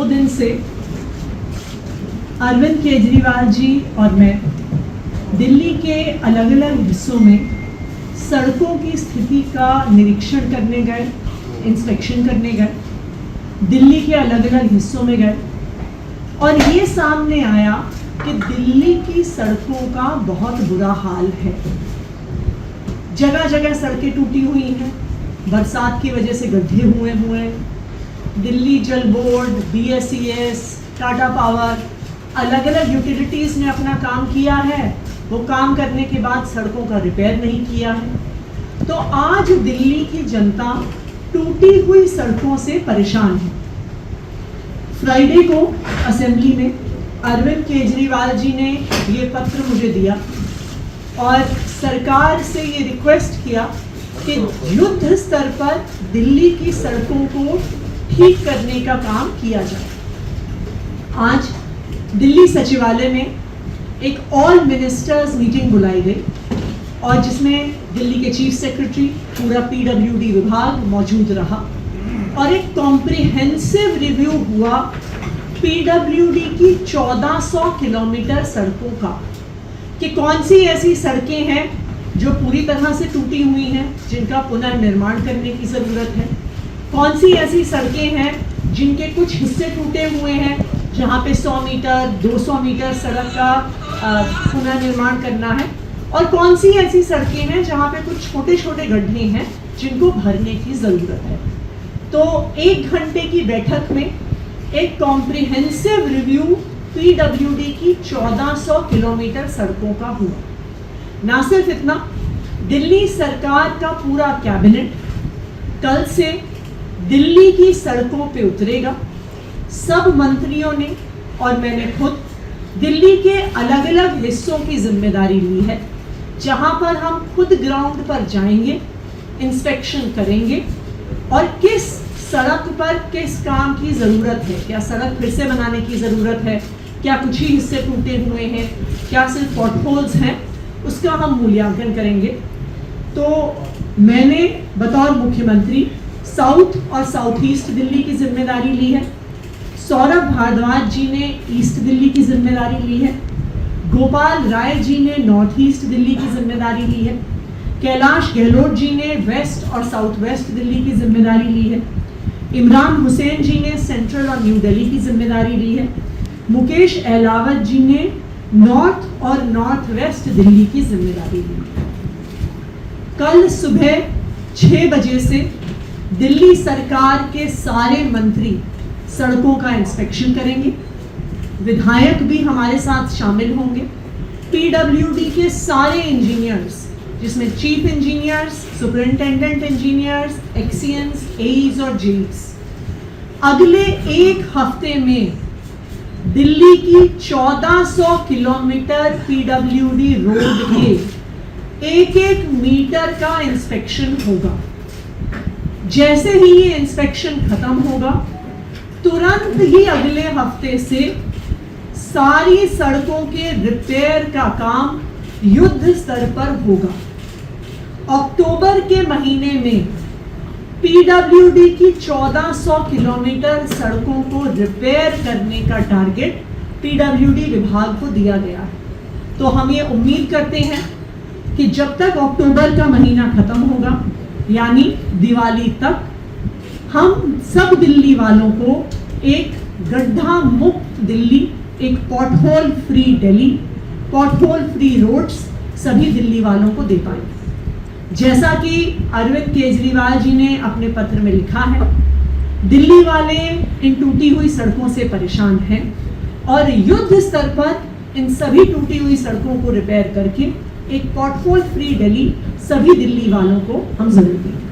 दिन से अरविंद केजरीवाल जी और मैं दिल्ली के अलग अलग हिस्सों में सड़कों की स्थिति का निरीक्षण करने गए, इंस्पेक्शन करने गए, दिल्ली के अलग अलग हिस्सों में गए और ये सामने आया कि दिल्ली की सड़कों का बहुत बुरा हाल है। जगह जगह सड़कें टूटी हुई हैं, बरसात की वजह से गड्ढे हुए हैं। दिल्ली जल बोर्ड, BSES, टाटा पावर, अलग अलग यूटिलिटीज़ ने अपना काम किया है। वो काम करने के बाद सड़कों का रिपेयर नहीं किया है। तो आज दिल्ली की जनता टूटी हुई सड़कों से परेशान है। फ्राइडे को असेंबली में अरविंद केजरीवाल जी ने ये पत्र मुझे दिया और सरकार से ये रिक्वेस्ट किया कि युद्ध स्तर पर दिल्ली की सड़कों को ठीक करने का काम किया जाए। आज दिल्ली सचिवालय में एक ऑल मिनिस्टर्स मीटिंग बुलाई गई और जिसमें दिल्ली के चीफ सेक्रेटरी, पूरा PWD विभाग मौजूद रहा और एक कॉम्प्रिहेंसिव रिव्यू हुआ PWD की 1400 किलोमीटर सड़कों का कि कौन सी ऐसी सड़कें हैं जो पूरी तरह से टूटी हुई हैं, जिनका पुनर्निर्माण करने की ज़रूरत है, कौन सी ऐसी सड़कें हैं जिनके कुछ हिस्से टूटे हुए हैं, जहाँ पे 100 मीटर 200 मीटर सड़क का पुनर्निर्माण करना है, और कौन सी ऐसी सड़कें हैं जहाँ पे कुछ छोटे छोटे गड्ढे हैं जिनको भरने की ज़रूरत है। तो 1 घंटे की बैठक में एक कॉम्प्रिहेंसिव रिव्यू PWD की 1400 किलोमीटर सड़कों का हुआ। ना सिर्फ इतना, दिल्ली सरकार का पूरा कैबिनेट कल से दिल्ली की सड़कों पे उतरेगा। सब मंत्रियों ने और मैंने खुद दिल्ली के अलग अलग हिस्सों की जिम्मेदारी ली है, जहां पर हम खुद ग्राउंड पर जाएंगे, इंस्पेक्शन करेंगे और किस सड़क पर किस काम की ज़रूरत है, क्या सड़क फिर से बनाने की ज़रूरत है, क्या कुछ ही हिस्से टूटे हुए हैं, क्या सिर्फ पॉटहोल्स हैं, उसका हम मूल्यांकन करेंगे। तो मैंने बतौर मुख्यमंत्री साउथ और साउथ ईस्ट दिल्ली की जिम्मेदारी ली है। सौरभ भारद्वाज जी ने ईस्ट दिल्ली की जिम्मेदारी ली है। गोपाल राय जी ने नॉर्थ ईस्ट दिल्ली की जिम्मेदारी ली है। कैलाश गहलोत जी ने वेस्ट और साउथ वेस्ट दिल्ली की जिम्मेदारी ली है। इमरान हुसैन जी ने सेंट्रल और न्यू दिल्ली की जिम्मेदारी ली है। मुकेश अहलावत जी ने नॉर्थ और नॉर्थ वेस्ट दिल्ली की जिम्मेदारी ली है। कल सुबह 6 बजे से दिल्ली सरकार के सारे मंत्री सड़कों का इंस्पेक्शन करेंगे। विधायक भी हमारे साथ शामिल होंगे। PWD के सारे इंजीनियर्स, जिसमें chief engineers, superintendent engineers, XENs, AEs और JEs, अगले 1 हफ्ते में दिल्ली की 1400 किलोमीटर PWD रोड के 1-1 मीटर का इंस्पेक्शन होगा। जैसे ही ये इंस्पेक्शन खत्म होगा, तुरंत ही अगले हफ्ते से सारी सड़कों के रिपेयर का काम युद्ध स्तर पर होगा। अक्टूबर के महीने में PWD की 1400 किलोमीटर सड़कों को रिपेयर करने का टारगेट PWD विभाग को दिया गया है। तो हम ये उम्मीद करते हैं कि जब तक अक्टूबर का महीना खत्म होगा, यानी दिवाली तक, हम सब दिल्ली वालों को एक गड्ढा मुक्त दिल्ली, एक pothole free Delhi, pothole free roads सभी दिल्ली वालों को दे पाएंगे। जैसा कि अरविंद केजरीवाल जी ने अपने पत्र में लिखा है, दिल्ली वाले इन टूटी हुई सड़कों से परेशान हैं और युद्ध स्तर पर इन सभी टूटी हुई सड़कों को रिपेयर करके एक पॉटहोल फ्री दिल्ली सभी दिल्ली वालों को हम जरूर देंगे।